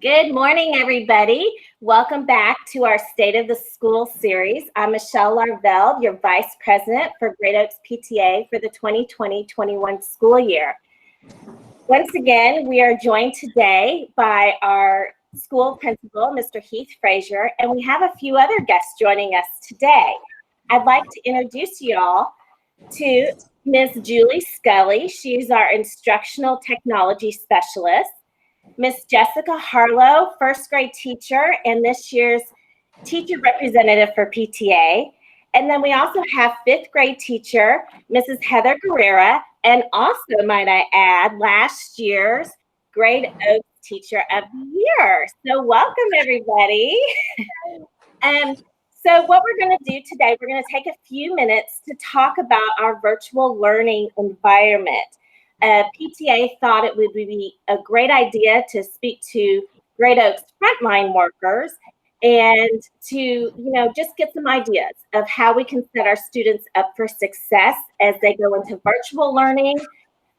Good morning, everybody. Welcome back to our State of the School series. I'm Michelle Larveld, your Vice President for Great Oaks PTA for the 2020-21 school year. Once again, we are joined today by our school principal, Mr. Heath Frazier, and we have a few other guests joining us today. I'd like to introduce you all to Ms. Julie Scully. She's our Instructional Technology Specialist. Ms. Jessica Harlow, first grade teacher and this year's teacher representative for PTA. And then we also have fifth grade teacher, Mrs. Heather Guerrera, and also, might I add, last year's Great Oaks Teacher of the Year. So welcome, everybody. So what we're going to do today, we're going to take a few minutes to talk about our virtual learning environment. PTA thought it would be a great idea to speak to Great Oaks frontline workers and to, just get some ideas of how we can set our students up for success as they go into virtual learning,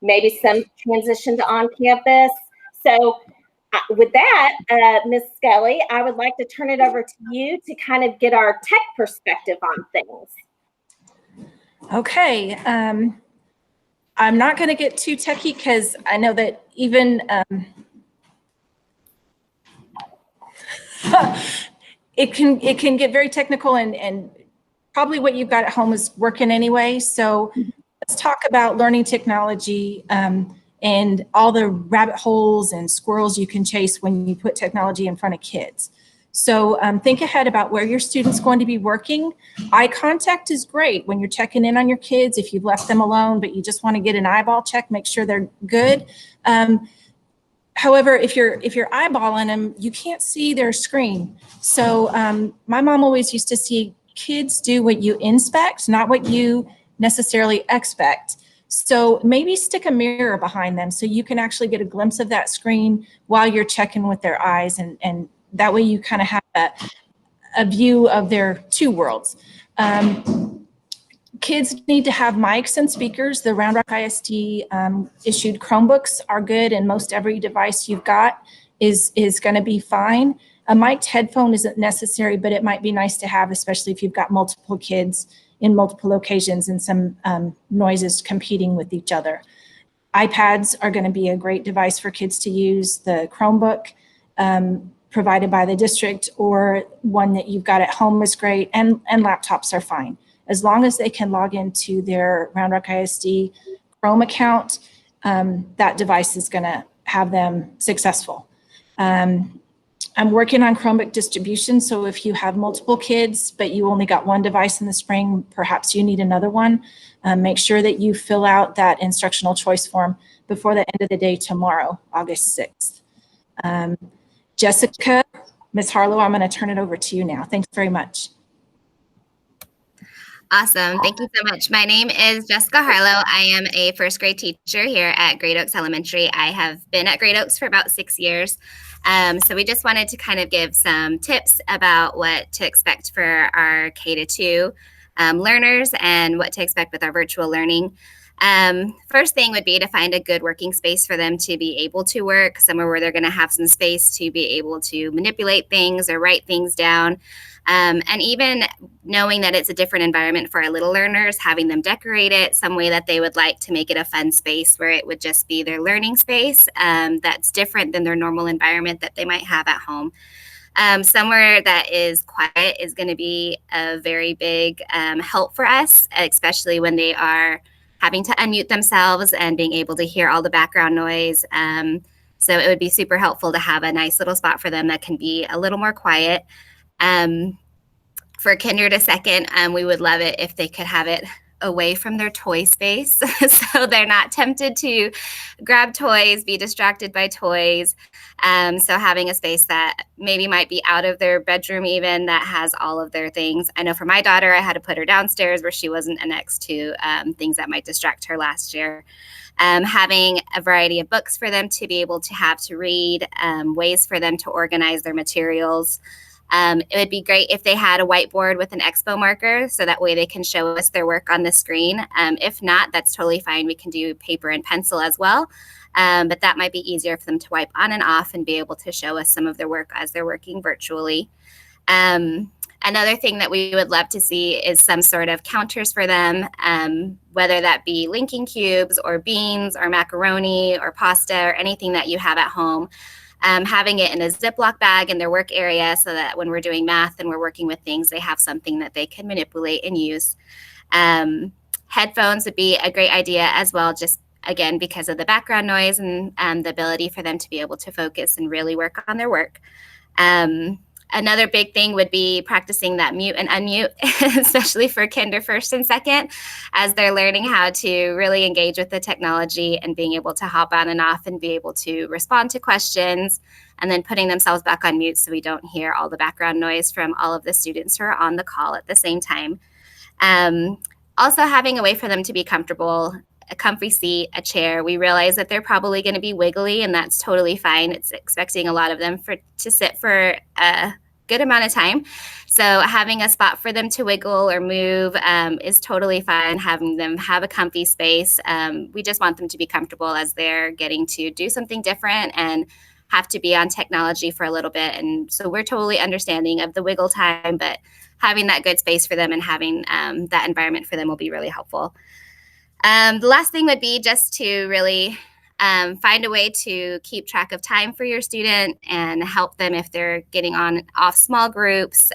maybe some transition to on-campus. So with that, Ms. Scully, I would like to turn it over to you to kind of get our tech perspective on things. Okay. I'm not going to get too techie because I know that even it can get very technical and probably what you've got at home is working anyway. So let's talk about learning technology and all the rabbit holes and squirrels you can chase when you put technology in front of kids. So think ahead about where your student's going to be working. Eye contact is great when you're checking in on your kids. If you've left them alone, but you just want to get an eyeball check, make sure they're good. However, if you're eyeballing them, you can't see their screen. So my mom always used to see kids do what you inspect, not what you necessarily expect. So maybe stick a mirror behind them so you can actually get a glimpse of that screen while you're checking with their eyes, and that way you kind of have a view of their two worlds. Kids need to have mics and speakers. The Round Rock ISD issued Chromebooks are good, and most every device you've got is going to be fine. A mic'd headphone isn't necessary, but it might be nice to have, especially if you've got multiple kids in multiple locations and some noises competing with each other. iPads are going to be a great device for kids to use. The Chromebook provided by the district or one that you've got at home is great, and laptops are fine. As long as they can log into their Round Rock ISD Chrome account, that device is going to have them successful. I'm working on Chromebook distribution, so if you have multiple kids, but you only got one device in the spring, perhaps you need another one. Make sure that you fill out that instructional choice form before the end of the day tomorrow, August 6th. Jessica, Ms. Harlow, I'm going to turn it over to you now. Thanks very much. Awesome. Thank you so much. My name is Jessica Harlow. I am a first grade teacher here at Great Oaks Elementary. I have been at Great Oaks for about 6 years. So we just wanted to kind of give some tips about what to expect for our K-2 learners and what to expect with our virtual learning. First thing would be to find a good working space for them to be able to work, somewhere where they're going to have some space to be able to manipulate things or write things down. And even knowing that it's a different environment for our little learners, having them decorate it some way that they would like to make it a fun space where it would just be their learning space that's different than their normal environment that they might have at home. Somewhere that is quiet is going to be a very big help for us, especially when they are having to unmute themselves and being able to hear all the background noise. So it would be super helpful to have a nice little spot for them that can be a little more quiet. For kinder to second, we would love it if they could have it away from their toy space so they're not tempted to grab toys, be distracted by toys. So having a space that maybe might be out of their bedroom even that has all of their things. I know for my daughter, I had to put her downstairs where she wasn't next to things that might distract her last year. Having a variety of books for them to be able to have to read, ways for them to organize their materials. It would be great if they had a whiteboard with an expo marker so that way they can show us their work on the screen. If not, that's totally fine. We can do paper and pencil as well. but that might be easier for them to wipe on and off and be able to show us some of their work as they're working virtually. Another thing that we would love to see is some sort of counters for them, whether that be linking cubes or beans or macaroni or pasta or anything that you have at home. Having it in a Ziploc bag in their work area so that when we're doing math and we're working with things, they have something that they can manipulate and use. Headphones would be a great idea as well, just again, because of the background noise and the ability for them to be able to focus and really work on their work. Another big thing would be practicing that mute and unmute, especially for kinder first and second, as they're learning how to really engage with the technology and being able to hop on and off and be able to respond to questions, and then putting themselves back on mute so we don't hear all the background noise from all of the students who are on the call at the same time. Also having a way for them to be comfortable, a comfy seat, a chair. We realize that they're probably going to be wiggly, and that's totally fine. It's expecting a lot of them to sit for a good amount of time. So having a spot for them to wiggle or move is totally fine. Having them have a comfy space. We just want them to be comfortable as they're getting to do something different and have to be on technology for a little bit. And so we're totally understanding of the wiggle time, but having that good space for them and having that environment for them will be really helpful. The last thing would be just to really find a way to keep track of time for your student and help them if they're getting on off small groups,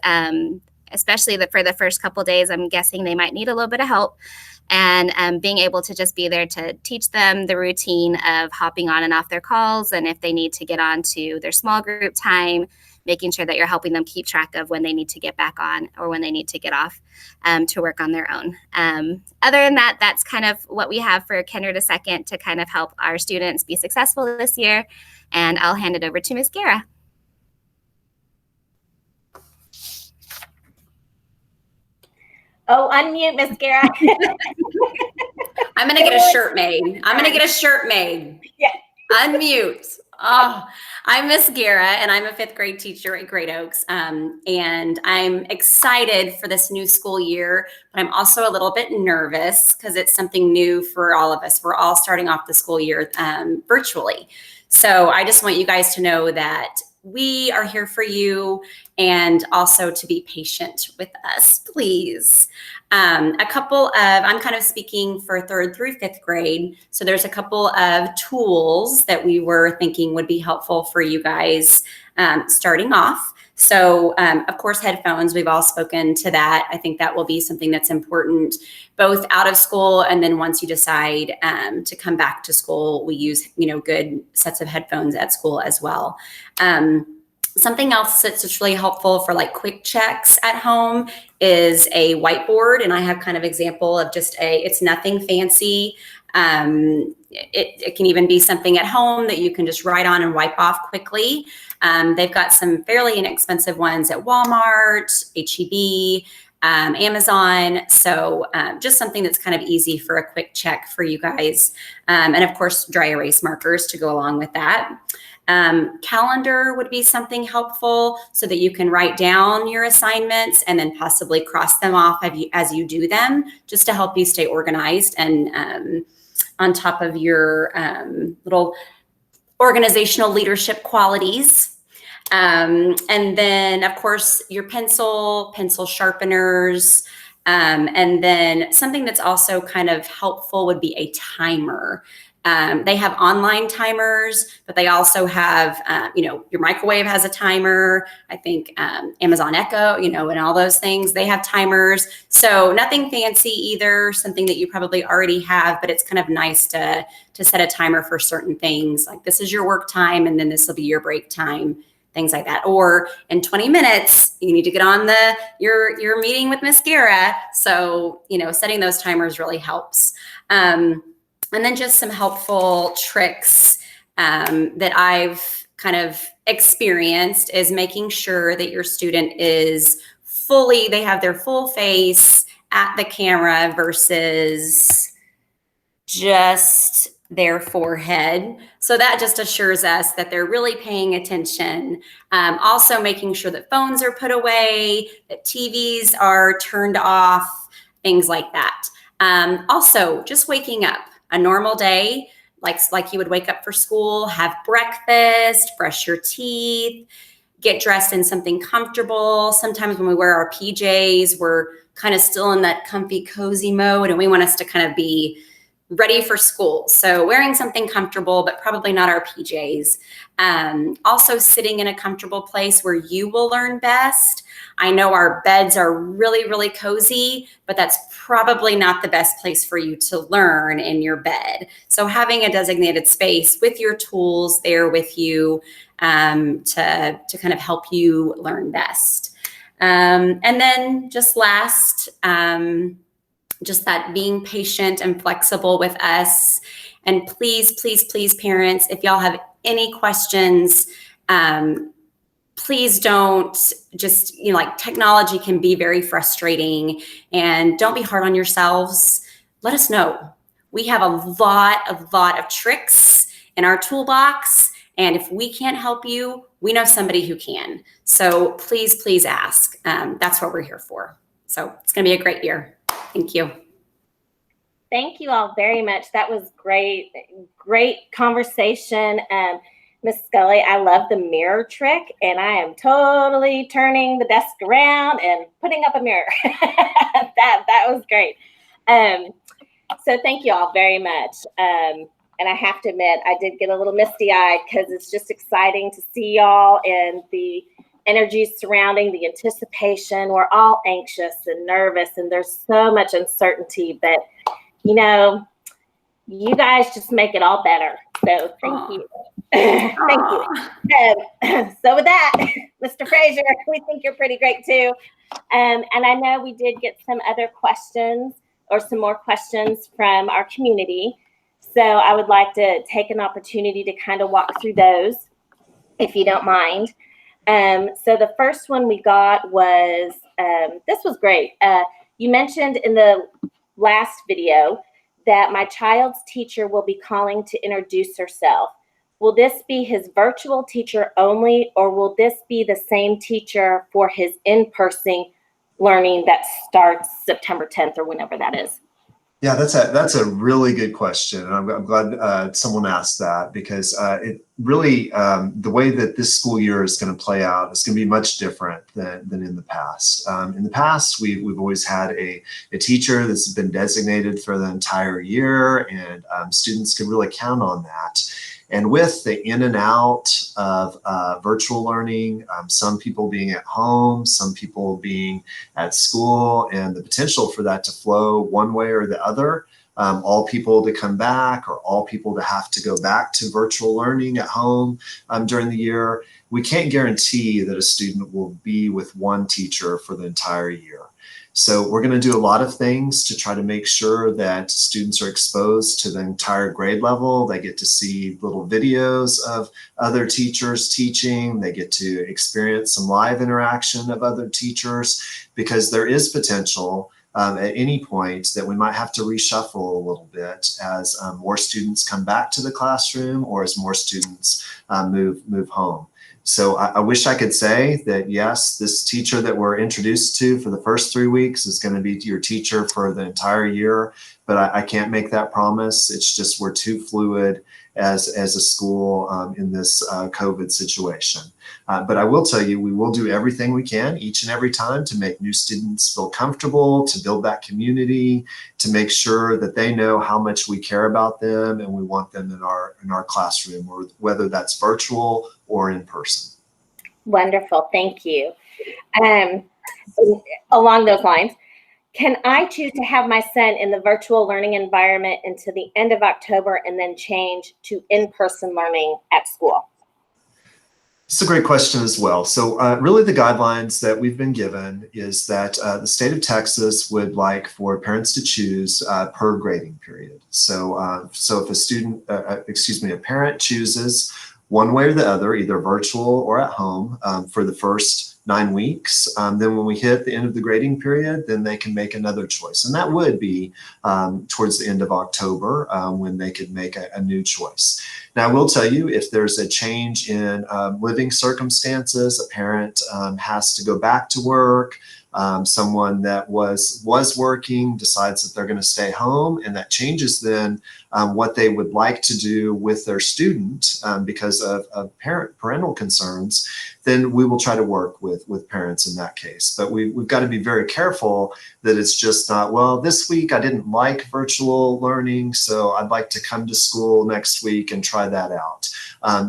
especially for the first couple days. I'm guessing they might need a little bit of help, and being able to just be there to teach them the routine of hopping on and off their calls, and if they need to get on to their small group time, making sure that you're helping them keep track of when they need to get back on or when they need to get off to work on their own. Other than that, that's kind of what we have for kinder to second to kind of help our students be successful this year. And I'll hand it over to Ms. Guerra. Oh, unmute, Ms. Guerra. I'm going to get a shirt made. I'm going to get a shirt made. Yeah. Unmute. Oh, I'm Miss Guerra, and I'm a 5th grade teacher at Great Oaks. And I'm excited for this new school year, but I'm also a little bit nervous because it's something new for all of us. We're all starting off the school year virtually. So I just want you guys to know that we are here for you, and also to be patient with us, please. I'm kind of speaking for 3rd through 5th grade. So there's a couple of tools that we were thinking would be helpful for you guys starting off. So of course, headphones, we've all spoken to that. I think that will be something that's important both out of school, and then once you decide to come back to school, we use, good sets of headphones at school as well. Something else that's just really helpful for like quick checks at home is a whiteboard. And I have kind of example of just it's nothing fancy. It can even be something at home that you can just write on and wipe off quickly. They've got some fairly inexpensive ones at Walmart, H-E-B, Amazon. So just something that's kind of easy for a quick check for you guys. And of course, dry erase markers to go along with that. Calendar would be something helpful so that you can write down your assignments and then possibly cross them off as you do them, just to help you stay organized and on top of your little organizational leadership qualities. And then, of course, your pencil sharpeners. And then something that's also kind of helpful would be a timer. They have online timers, but they also have, your microwave has a timer. I think Amazon Echo, and all those things, they have timers. So nothing fancy either, something that you probably already have, but it's kind of nice to set a timer for certain things. Like this is your work time, and then this will be your break time, things like that. Or in 20 minutes, you need to get on your meeting with Ms. Guerra. So, setting those timers really helps. And then just some helpful tricks that I've kind of experienced is making sure that your student they have their full face at the camera versus just their forehead. So that just assures us that they're really paying attention. Also making sure that phones are put away, that TVs are turned off, things like that. Also just waking up. A normal day, like you would wake up for school, have breakfast, brush your teeth, get dressed in something comfortable. Sometimes when we wear our PJs, we're kind of still in that comfy, cozy mode, and we want us to kind of be ready for school. So wearing something comfortable, but probably not our PJs. Also sitting in a comfortable place where you will learn best. I know our beds are really, really cozy, but that's probably not the best place for you to learn in your bed. So having a designated space with your tools there with you to kind of help you learn best. And then just last, just that being patient and flexible with us. And please, please, please, parents, if y'all have any questions, please don't just, like technology can be very frustrating, and don't be hard on yourselves. Let us know. We have a lot of tricks in our toolbox. And if we can't help you, we know somebody who can. So please, please ask. That's what we're here for. So it's going to be a great year. Thank you. Thank you all very much. That was great. Great conversation. Miss Scully, I love the mirror trick, and I am totally turning the desk around and putting up a mirror. that was great. So thank you all very much. And I have to admit, I did get a little misty-eyed because it's just exciting to see y'all and the energy surrounding the anticipation. We're all anxious and nervous, and there's so much uncertainty, but you guys just make it all better. So thank you. Thank you. So with that, Mr. Frazier, we think you're pretty great too. And I know we did get some other questions or some more questions from our community. So I would like to take an opportunity to kind of walk through those, if you don't mind. So the first one we got was, this was great. You mentioned in the last video that my child's teacher will be calling to introduce herself. Will this be his virtual teacher only, or will this be the same teacher for his in-person learning that starts September 10th or whenever that is? Yeah, that's a really good question, and I'm glad someone asked that, because it really the way that this school year is going to play out is going to be much different than in the past. In the past, we've always had a teacher that's been designated for the entire year, and students can really count on that. And with the in and out of virtual learning, some people being at home, some people being at school, and the potential for that to flow one way or the other, all people to come back or all people to have to go back to virtual learning at home during the year, we can't guarantee that a student will be with one teacher for the entire year. So we're going to do a lot of things to try to make sure that students are exposed to the entire grade level. They get to see little videos of other teachers teaching. They get to experience some live interaction of other teachers, because there is potential at any point that we might have to reshuffle a little bit as more students come back to the classroom or as more students move home. So I wish I could say that, yes, this teacher that we're introduced to for the first 3 weeks is going to be your teacher for the entire year, but I can't make that promise. It's just we're too fluid as a school in this COVID situation. But I will tell you, we will do everything we can each and every time to make new students feel comfortable, to build that community, to make sure that they know how much we care about them and we want them in our classroom, or whether that's virtual or in person. Wonderful, thank you. Along those lines, can I choose to have my son in the virtual learning environment until the end of October and then change to in-person learning at school? It's a great question as well. So really the guidelines that we've been given is that the state of Texas would like for parents to choose per grading period. So if a student, a parent chooses one way or the other, either virtual or at home for the first 9 weeks, then when we hit the end of the grading period, then they can make another choice. And that would be towards the end of October when they could make a new choice. Now, I will tell you, if there's a change in living circumstances, a parent has to go back to work, someone that was working decides that they're going to stay home, and that changes then what they would like to do with their student because of parental concerns, then we will try to work with parents in that case. But we've got to be very careful that it's just not, well, this week I didn't like virtual learning, so I'd like to come to school next week and try that out.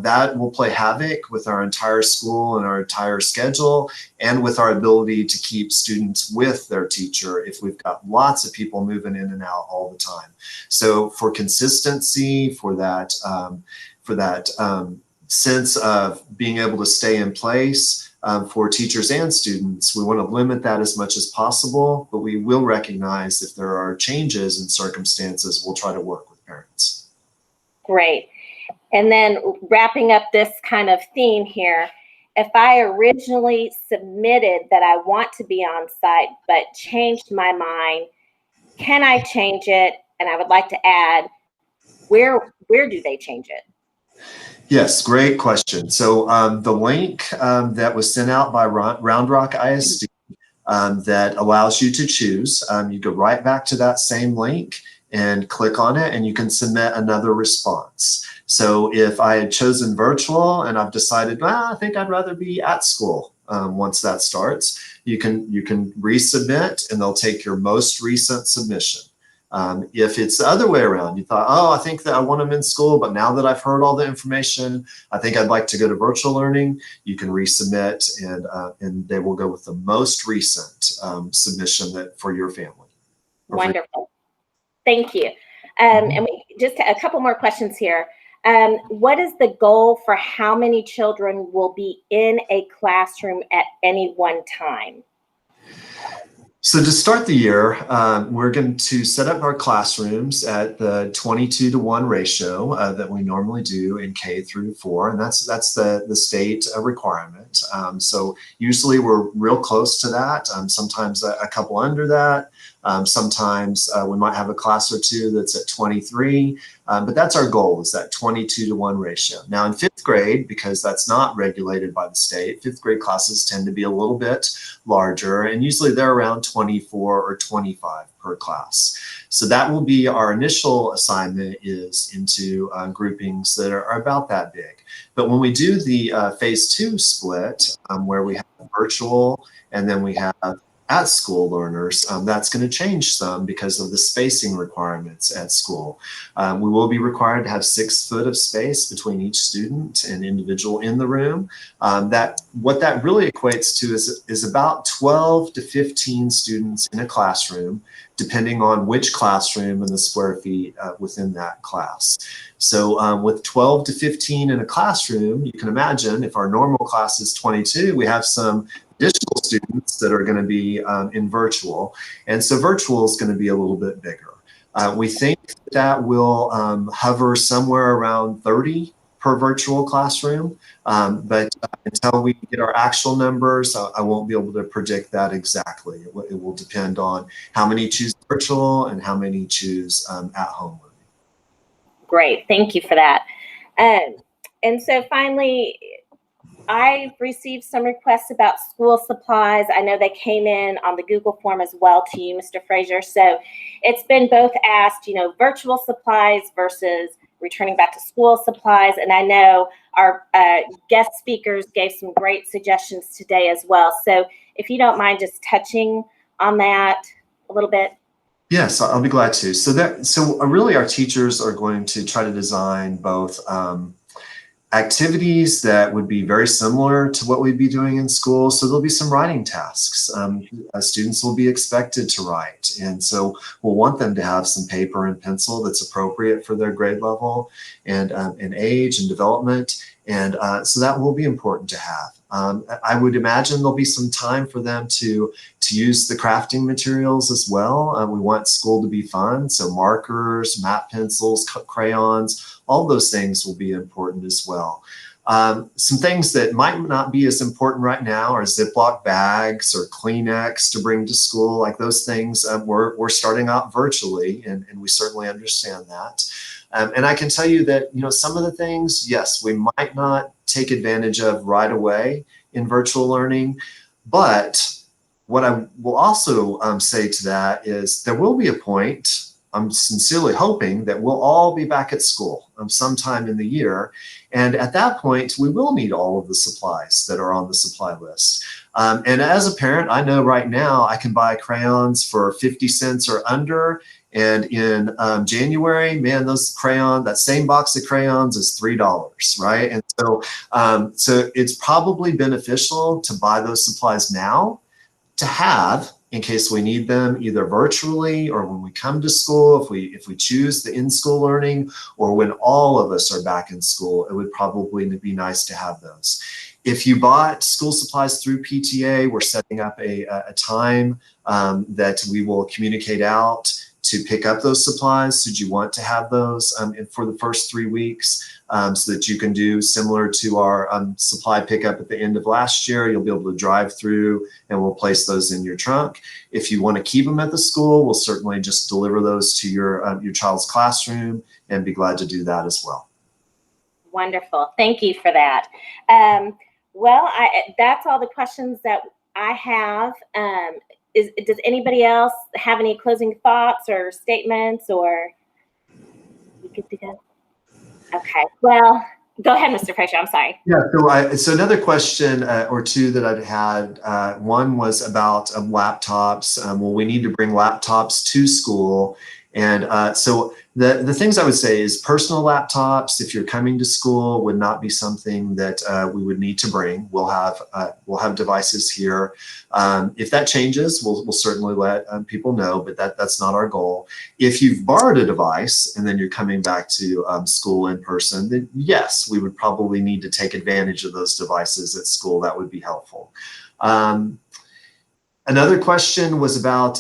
That will play havoc with our entire school and our entire schedule, and with our ability to keep students with their teacher if we've got lots of people moving in and out all the time. So for consistency, for that sense of being able to stay in place for teachers and students, we want to limit that as much as possible, but we will recognize if there are changes in circumstances, we'll try to work with parents. Great. And then wrapping up this kind of theme here, if I originally submitted that I want to be on site but changed my mind, can I change it? And I would like to add, where do they change it? Yes, great question. So the link that was sent out by Round Rock ISD that allows you to choose, you go right back to that same link and click on it, and you can submit another response. So if I had chosen virtual and I've decided, well, I think I'd rather be at school once that starts, you can resubmit, and they'll take your most recent submission. If it's the other way around, you thought, oh, I think that I want them in school, but now that I've heard all the information, I think I'd like to go to virtual learning, you can resubmit, and they will go with the most recent submission for your family. Wonderful. Thank you. And just a couple more questions here. What is the goal for how many children will be in a classroom at any one time? So to start the year, we're going to set up our classrooms at the 22-to-1 ratio that we normally do in K through 4, and that's the state requirement. So usually we're real close to that. Sometimes a couple under that. Sometimes we might have a class or two that's at 23, but that's our goal, is that 22-to-1 ratio. Now in 5th grade, because that's not regulated by the state, 5th grade classes tend to be a little bit larger, and usually they're around 24 or 25 per class. So that will be our initial assignment, is into groupings that are about that big. But when we do the phase 2 split, where we have virtual and then we have at school learners, that's going to change some because of the spacing requirements at school. We will be required to have 6 foot of space between each student and individual in the room. What that really equates to is about 12 to 15 students in a classroom, depending on which classroom and the square feet within that class. So with 12 to 15 in a classroom, you can imagine if our normal class is 22, we have some additional students that are going to be in virtual. And so virtual is going to be a little bit bigger. We think that will hover somewhere around 30 per virtual classroom. But until we get our actual numbers, I won't be able to predict that exactly. It will depend on how many choose virtual and how many choose at home learning. Great, thank you for that. And so finally, I've received some requests about school supplies. I know they came in on the Google form as well to you, Mr. Frazier. So it's been both asked, virtual supplies versus returning back to school supplies. And I know our guest speakers gave some great suggestions today as well. So if you don't mind just touching on that a little bit. Yes, I'll be glad to. So really our teachers are going to try to design both activities that would be very similar to what we'd be doing in school. So there'll be some writing tasks. Students will be expected to write. And so we'll want them to have some paper and pencil that's appropriate for their grade level and age and development. And so that will be important to have. I would imagine there'll be some time for them to use the crafting materials as well. We want school to be fun. So markers, map pencils, crayons, all those things will be important as well. Some things that might not be as important right now are Ziploc bags or Kleenex to bring to school. Like those things, we're starting out virtually, and we certainly understand that. And I can tell you that, some of the things, yes, we might not take advantage of right away in virtual learning, but what I will also say to that is there will be a point, I'm sincerely hoping, that we'll all be back at school sometime in the year. And at that point, we will need all of the supplies that are on the supply list. And as a parent, I know right now I can buy crayons for 50 cents or under. And in January, man, that same box of crayons is $3, right? And so it's probably beneficial to buy those supplies now, to have in case we need them either virtually or when we come to school, if we choose the in-school learning, or when all of us are back in school, it would probably be nice to have those. If you bought school supplies through PTA, we're setting up a time that we will communicate out to pick up those supplies. Should you want to have those for the first 3 weeks, so that you can do similar to our supply pickup at the end of last year. You'll be able to drive through and we'll place those in your trunk. If you want to keep them at the school, we'll certainly just deliver those to your child's classroom and be glad to do that as well. Wonderful. Thank you for that. Well, that's all the questions that I have. Does anybody else have any closing thoughts or statements, or you good to go? Okay. Well, go ahead, Mr. Frazier. I'm sorry. Yeah. So another question or two that I'd had. One was about laptops. Well, we need to bring laptops to school, and so the things I would say is personal laptops, if you're coming to school, would not be something that we would need to bring. We'll have devices here. If that changes, we'll certainly let people know, but that's not our goal. If you've borrowed a device and then you're coming back to school in person, then yes, we would probably need to take advantage of those devices at school. That would be helpful. Another question was about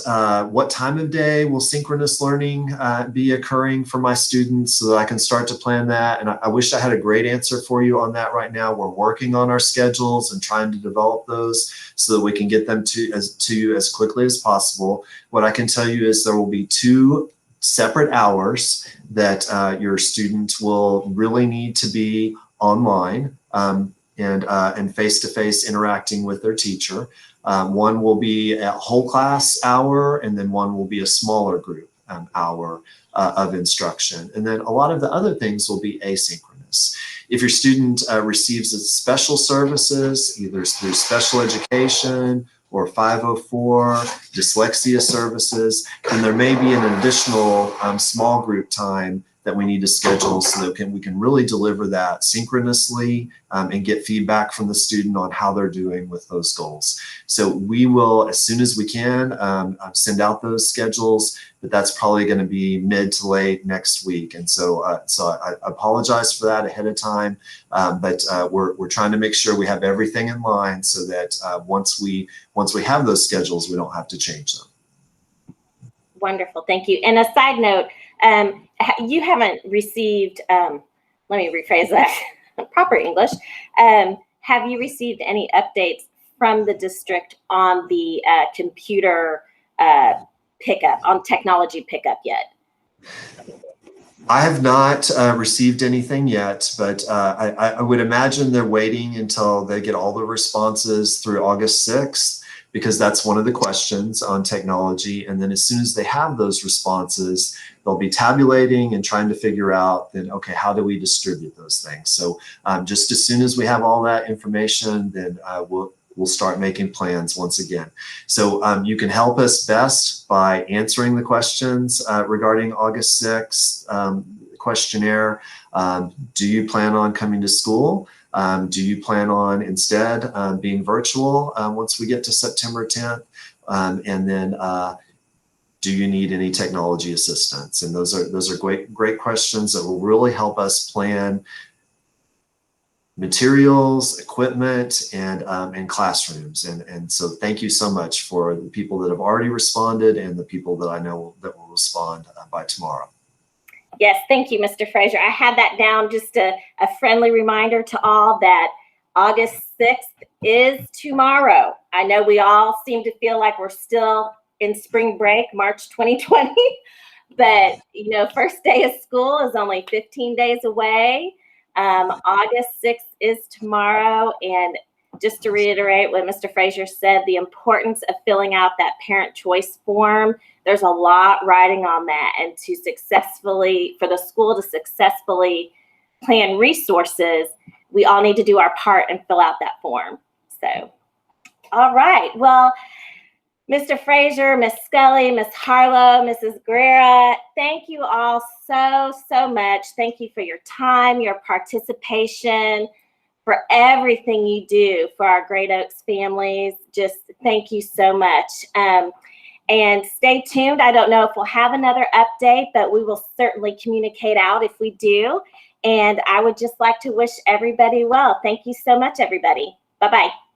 what time of day will synchronous learning be occurring for my students, so that I can start to plan that. And I wish I had a great answer for you on that right now. We're working on our schedules and trying to develop those so that we can get them to you as quickly as possible. What I can tell you is there will be 2 separate hours that your student will really need to be online and face-to-face interacting with their teacher. One will be a whole class hour, and then one will be a smaller group hour of instruction. And then a lot of the other things will be asynchronous. If your student receives special services, either through special education or 504 dyslexia services, then there may be an additional small group time that we need to schedule so that we can really deliver that synchronously and get feedback from the student on how they're doing with those goals. So we will, as soon as we can, send out those schedules, but that's probably going to be mid to late next week. And so I apologize for that ahead of time, but we're trying to make sure we have everything in line so that once we have those schedules, we don't have to change them. Wonderful. Thank you. And a side note, you haven't received, let me rephrase that, proper English. Have you received any updates from the district on the computer pickup, on technology pickup yet? I have not received anything yet, but I would imagine they're waiting until they get all the responses through August 6th. Because that's one of the questions on technology. And then as soon as they have those responses, they'll be tabulating and trying to figure out then, okay, how do we distribute those things? So just as soon as we have all that information, then we'll start making plans once again. So you can help us best by answering the questions regarding August 6th questionnaire. Do you plan on coming to school? Do you plan on instead being virtual once we get to September 10th? And then do you need any technology assistance? And those are great questions that will really help us plan materials, equipment, and classrooms. And so thank you so much for the people that have already responded and the people that I know that will respond by tomorrow. Yes, thank you, Mr. Frazier. I had that down, just a friendly reminder to all that August 6th is tomorrow. I know we all seem to feel like we're still in spring break, March 2020, But, first day of school is only 15 days away. August 6th is tomorrow. And just to reiterate what Mr. Frazier said, the importance of filling out that parent choice form. There's a lot riding on that. And for the school to successfully plan resources, we all need to do our part and fill out that form. So, all right. Well, Mr. Frazier, Ms. Scully, Ms. Harlow, Mrs. Guerra, thank you all so much. Thank you for your time, your participation, for everything you do for our Great Oaks families. Just thank you so much. And stay tuned. I don't know if we'll have another update, but we will certainly communicate out if we do. And I would just like to wish everybody well. Thank you so much, everybody. Bye-bye.